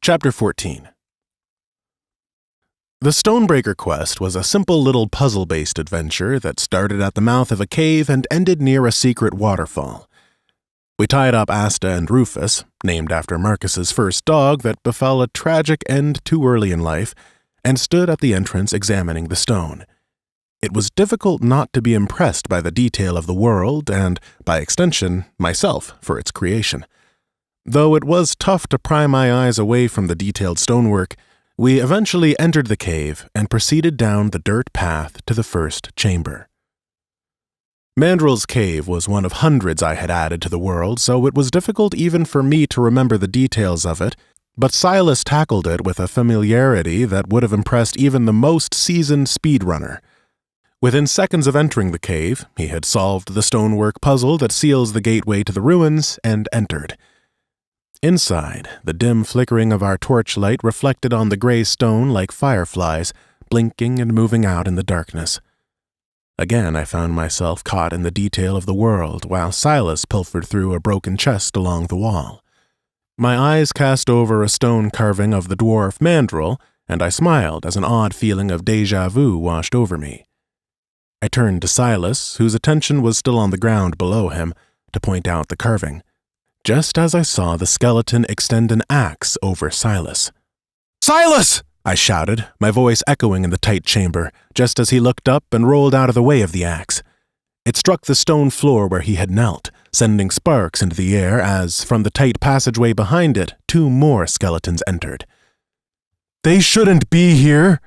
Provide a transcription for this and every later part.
Chapter 14. The Stonebreaker quest was a simple little puzzle-based adventure that started at the mouth of a cave and ended near a secret waterfall. We tied up Asta and Rufus, named after Marcus's first dog that befell a tragic end too early in life, and stood at the entrance examining the stone. It was difficult not to be impressed by the detail of the world and, by extension, myself for its creation. Though it was tough to pry my eyes away from the detailed stonework, we eventually entered the cave and proceeded down the dirt path to the first chamber. Mandrill's cave was one of hundreds I had added to the world, so it was difficult even for me to remember the details of it, but Silas tackled it with a familiarity that would have impressed even the most seasoned speedrunner. Within seconds of entering the cave, he had solved the stonework puzzle that seals the gateway to the ruins and entered. Inside, the dim flickering of our torchlight reflected on the gray stone like fireflies, blinking and moving out in the darkness. Again I found myself caught in the detail of the world while Silas pilfered through a broken chest along the wall. My eyes cast over a stone carving of the dwarf Mandrill, and I smiled as an odd feeling of déjà vu washed over me. I turned to Silas, whose attention was still on the ground below him, to point out the carving, just as I saw the skeleton extend an axe over Silas. "Silas!" I shouted, my voice echoing in the tight chamber, just as he looked up and rolled out of the way of the axe. It struck the stone floor where he had knelt, sending sparks into the air as, from the tight passageway behind it, 2 more skeletons entered. "They shouldn't be here,"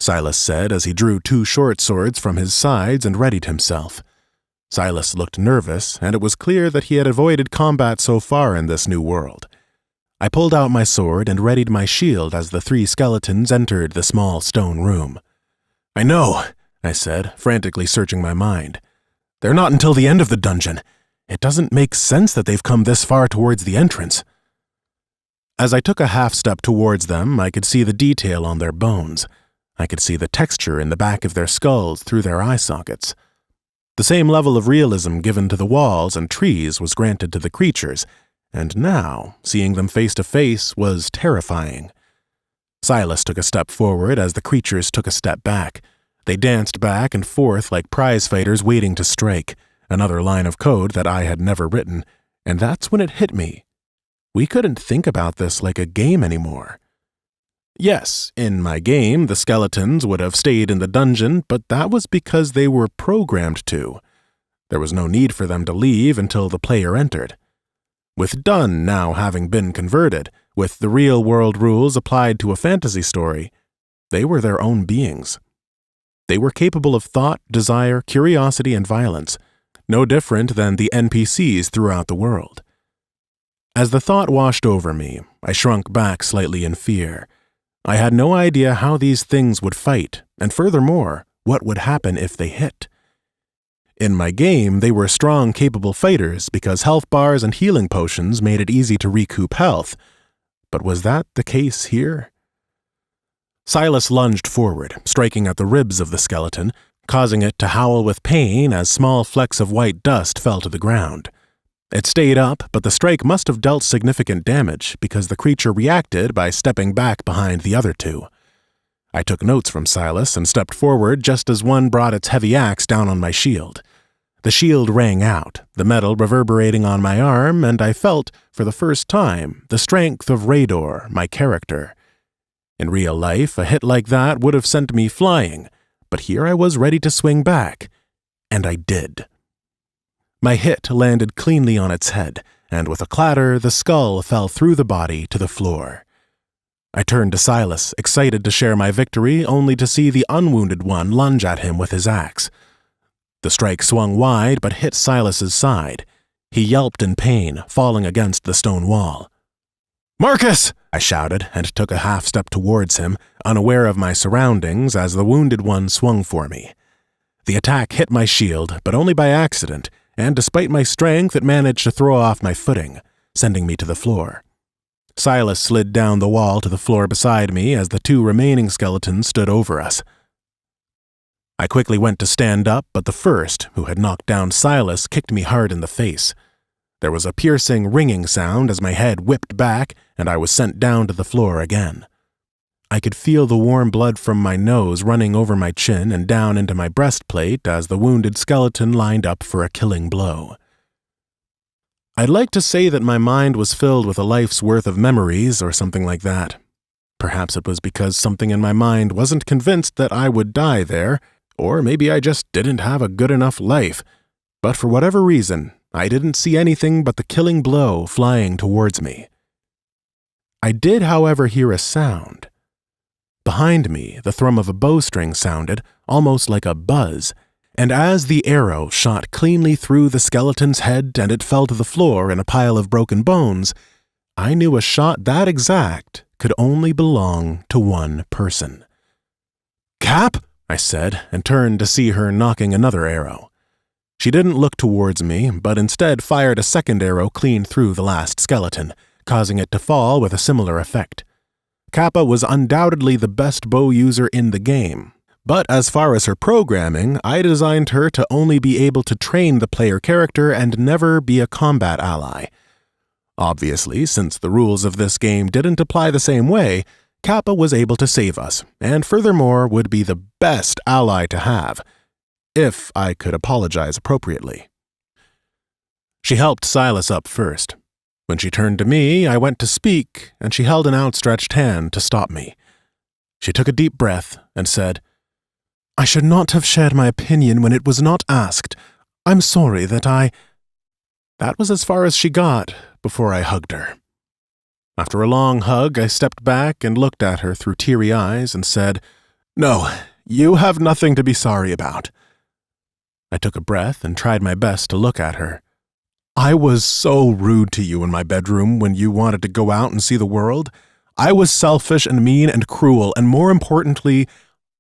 Silas said as he drew 2 short swords from his sides and readied himself. Silas looked nervous, and it was clear that he had avoided combat so far in this new world. I pulled out my sword and readied my shield as the 3 skeletons entered the small stone room. "I know," I said, frantically searching my mind. "They're not until the end of the dungeon. It doesn't make sense that they've come this far towards the entrance." As I took a half-step towards them, I could see the detail on their bones. I could see the texture in the back of their skulls through their eye sockets. The same level of realism given to the walls and trees was granted to the creatures, and now, seeing them face to face was terrifying. Silas took a step forward as the creatures took a step back. They danced back and forth like prize fighters waiting to strike, another line of code that I had never written, and that's when it hit me. We couldn't think about this like a game anymore. Yes, in my game, the skeletons would have stayed in the dungeon, but that was because they were programmed to. There was no need for them to leave until the player entered. With Dunn now having been converted, with the real-world rules applied to a fantasy story, they were their own beings. They were capable of thought, desire, curiosity, and violence, no different than the NPCs throughout the world. As the thought washed over me, I shrunk back slightly in fear. I had no idea how these things would fight, and furthermore, what would happen if they hit. In my game, they were strong, capable fighters because health bars and healing potions made it easy to recoup health. But was that the case here? Silas lunged forward, striking at the ribs of the skeleton, causing it to howl with pain as small flecks of white dust fell to the ground. It stayed up, but the strike must have dealt significant damage because the creature reacted by stepping back behind the other 2. I took notes from Silas and stepped forward just as one brought its heavy axe down on my shield. The shield rang out, the metal reverberating on my arm, and I felt, for the first time, the strength of Rador, my character. In real life, a hit like that would have sent me flying, but here I was ready to swing back, and I did. My hit landed cleanly on its head, and with a clatter, the skull fell through the body to the floor. I turned to Silas, excited to share my victory, only to see the unwounded one lunge at him with his axe. The strike swung wide but hit Silas's side. He yelped in pain, falling against the stone wall. "Marcus!" I shouted, and took a half-step towards him, unaware of my surroundings as the wounded one swung for me. The attack hit my shield, but only by accident, and despite my strength, it managed to throw off my footing, sending me to the floor. Silas slid down the wall to the floor beside me as the 2 remaining skeletons stood over us. I quickly went to stand up, but the first, who had knocked down Silas, kicked me hard in the face. There was a piercing, ringing sound as my head whipped back, and I was sent down to the floor again. I could feel the warm blood from my nose running over my chin and down into my breastplate as the wounded skeleton lined up for a killing blow. I'd like to say that my mind was filled with a life's worth of memories or something like that. Perhaps it was because something in my mind wasn't convinced that I would die there, or maybe I just didn't have a good enough life. But for whatever reason, I didn't see anything but the killing blow flying towards me. I did, however, hear a sound. Behind me, the thrum of a bowstring sounded, almost like a buzz, and as the arrow shot cleanly through the skeleton's head and it fell to the floor in a pile of broken bones, I knew a shot that exact could only belong to one person. "Cap!" I said, and turned to see her knocking another arrow. She didn't look towards me, but instead fired a second arrow clean through the last skeleton, causing it to fall with a similar effect. Kappa was undoubtedly the best bow user in the game, but as far as her programming, I designed her to only be able to train the player character and never be a combat ally. Obviously, since the rules of this game didn't apply the same way, Kappa was able to save us, and furthermore would be the best ally to have, if I could apologize appropriately. She helped Silas up first. When she turned to me, I went to speak, and she held an outstretched hand to stop me. She took a deep breath and said, "I should not have shared my opinion when it was not asked. I'm sorry that I—" That was as far as she got before I hugged her. After a long hug, I stepped back and looked at her through teary eyes and said, "No, you have nothing to be sorry about." I took a breath and tried my best to look at her. "I was so rude to you in my bedroom when you wanted to go out and see the world. I was selfish and mean and cruel, and more importantly,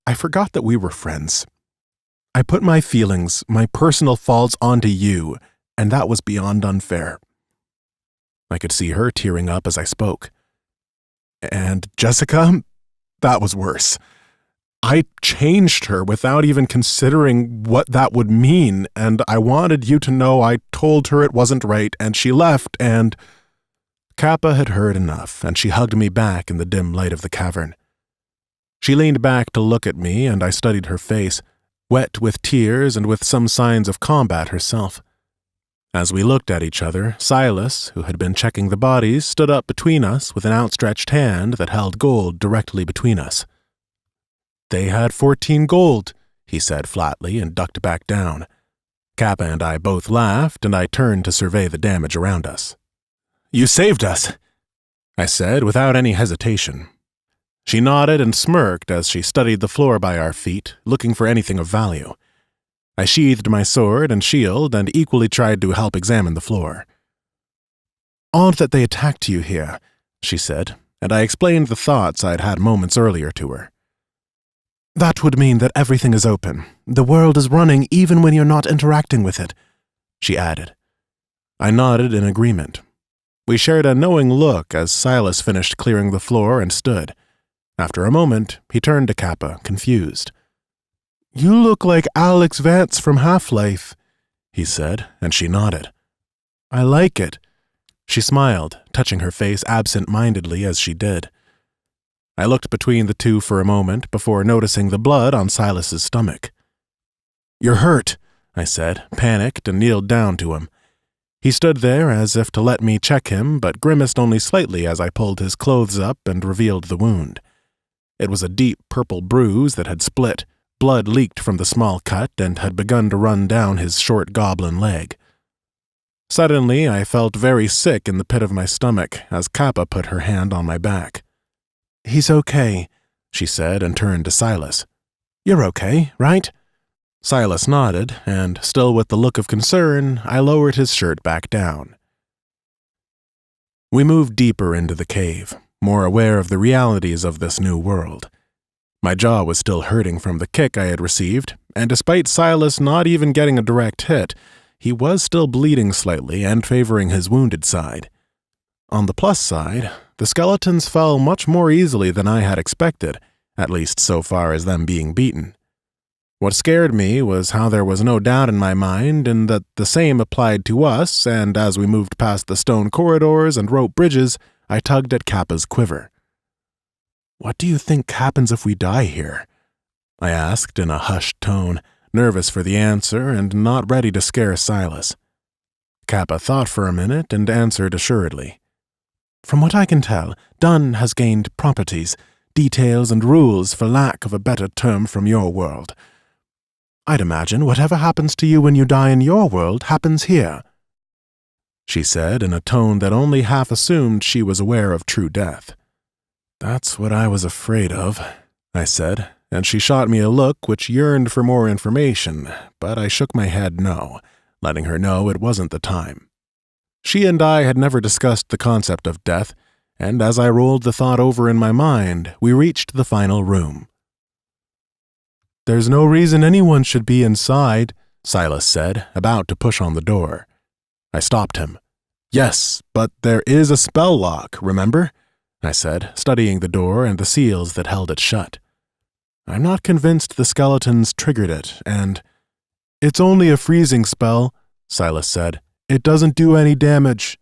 I forgot that we were friends. I put my feelings, my personal faults onto you, and that was beyond unfair." I could see her tearing up as I spoke. "And Jessica, that was worse. I changed her without even considering what that would mean, and I wanted you to know I told her it wasn't right, and she left, and—" Kappa had heard enough, and she hugged me back in the dim light of the cavern. She leaned back to look at me, and I studied her face, wet with tears and with some signs of combat herself. As we looked at each other, Silas, who had been checking the bodies, stood up between us with an outstretched hand that held gold directly between us. "They had 14 gold, he said flatly and ducked back down. Kappa and I both laughed, and I turned to survey the damage around us. "You saved us," I said without any hesitation. She nodded and smirked as she studied the floor by our feet, looking for anything of value. I sheathed my sword and shield and equally tried to help examine the floor. "Odd that they attacked you here," she said, and I explained the thoughts I'd had moments earlier to her. "That would mean that everything is open. The world is running even when you're not interacting with it," she added. I nodded in agreement. We shared a knowing look as Silas finished clearing the floor and stood. After a moment, he turned to Kappa, confused. "You look like Alex Vance from Half-Life," he said, and she nodded. "I like it." She smiled, touching her face absent-mindedly as she did. I looked between the two for a moment before noticing the blood on Silas's stomach. "You're hurt," I said, panicked, and kneeled down to him. He stood there as if to let me check him, but grimaced only slightly as I pulled his clothes up and revealed the wound. It was a deep purple bruise that had split. Blood leaked from the small cut and had begun to run down his short goblin leg. Suddenly, I felt very sick in the pit of my stomach as Kappa put her hand on my back. "He's okay," she said and turned to Silas. "You're okay, right?" Silas nodded, and, still with the look of concern, I lowered his shirt back down. We moved deeper into the cave, more aware of the realities of this new world. My jaw was still hurting from the kick I had received, and despite Silas not even getting a direct hit, he was still bleeding slightly and favoring his wounded side. On the plus side, the skeletons fell much more easily than I had expected, at least so far as them being beaten. What scared me was how there was no doubt in my mind and that the same applied to us, and as we moved past the stone corridors and rope bridges, I tugged at Kappa's quiver. "What do you think happens if we die here?" I asked in a hushed tone, nervous for the answer and not ready to scare Silas. Kappa thought for a minute and answered assuredly. "From what I can tell, Dunn has gained properties, details, and rules for lack of a better term from your world. I'd imagine whatever happens to you when you die in your world happens here," she said in a tone that only half assumed she was aware of true death. "That's what I was afraid of," I said, and she shot me a look which yearned for more information, but I shook my head no, letting her know it wasn't the time. She and I had never discussed the concept of death, and as I rolled the thought over in my mind, we reached the final room. "There's no reason anyone should be inside," Silas said, about to push on the door. I stopped him. "Yes, but there is a spell lock, remember?" I said, studying the door and the seals that held it shut. "I'm not convinced the skeletons triggered it, and—" "It's only a freezing spell," Silas said. "It doesn't do any damage."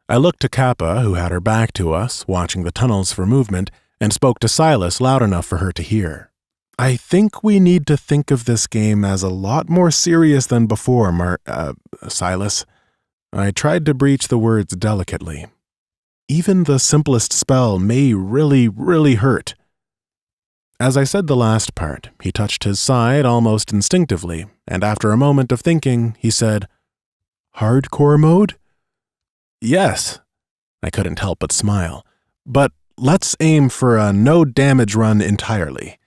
I looked to Kappa, who had her back to us, watching the tunnels for movement, and spoke to Silas loud enough for her to hear. "I think we need to think of this game as a lot more serious than before, Silas." I tried to breach the words delicately. "Even the simplest spell may really, really hurt." As I said the last part, he touched his side almost instinctively, and after a moment of thinking, he said, "Hardcore mode?" "Yes." I couldn't help but smile. "But let's aim for a no-damage run entirely,"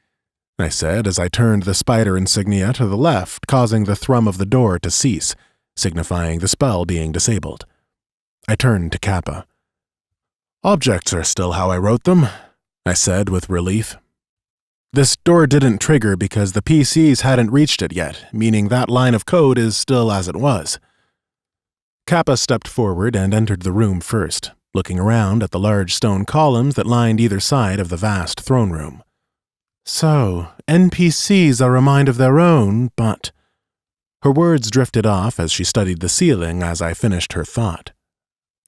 I said as I turned the spider insignia to the left, causing the thrum of the door to cease, signifying the spell being disabled. I turned to Kappa. "Objects are still how I wrote them," I said with relief. "This door didn't trigger because the PCs hadn't reached it yet, meaning that line of code is still as it was." Kappa stepped forward and entered the room first, looking around at the large stone columns that lined either side of the vast throne room. "So, NPCs are a mind of their own, but—" Her words drifted off as she studied the ceiling as I finished her thought.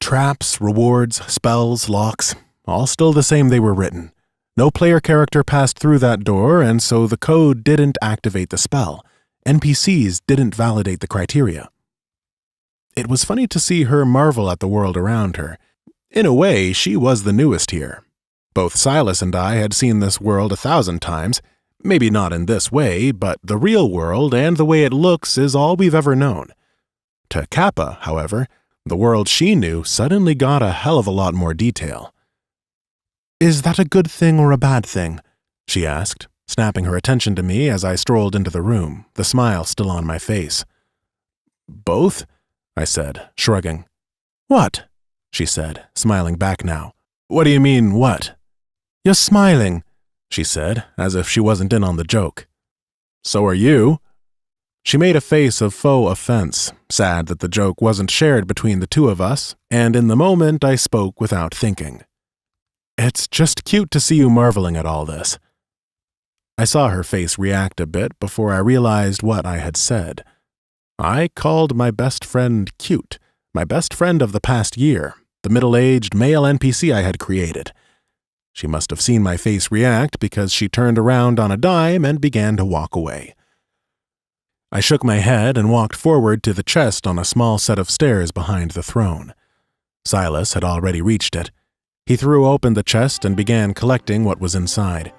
"Traps, rewards, spells, locks, all still the same they were written. No player character passed through that door, and so the code didn't activate the spell. NPCs didn't validate the criteria." It was funny to see her marvel at the world around her. In a way, she was the newest here. Both Silas and I had seen this world 1,000 times, maybe not in this way, but the real world and the way it looks is all we've ever known. To Kappa, however, the world she knew suddenly got a hell of a lot more detail. "Is that a good thing or a bad thing?" she asked, snapping her attention to me as I strolled into the room, the smile still on my face. "Both?" I said, shrugging. "What?" she said, smiling back now. "What do you mean, what?" "You're smiling," she said, as if she wasn't in on the joke. "So are you." She made a face of faux offense, sad that the joke wasn't shared between the two of us, and in the moment I spoke without thinking. "It's just cute to see you marveling at all this." I saw her face react a bit before I realized what I had said. I called my best friend cute, my best friend of the past year, the middle-aged male NPC I had created. She must have seen my face react because she turned around on a dime and began to walk away. I shook my head and walked forward to the chest on a small set of stairs behind the throne. Silas had already reached it. He threw open the chest and began collecting what was inside.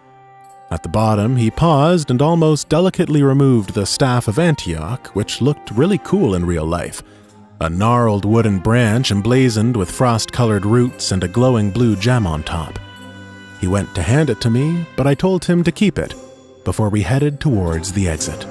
At the bottom, he paused and almost delicately removed the Staff of Antioch, which looked really cool in real life. A gnarled wooden branch emblazoned with frost-colored roots and a glowing blue gem on top. He went to hand it to me, but I told him to keep it before we headed towards the exit.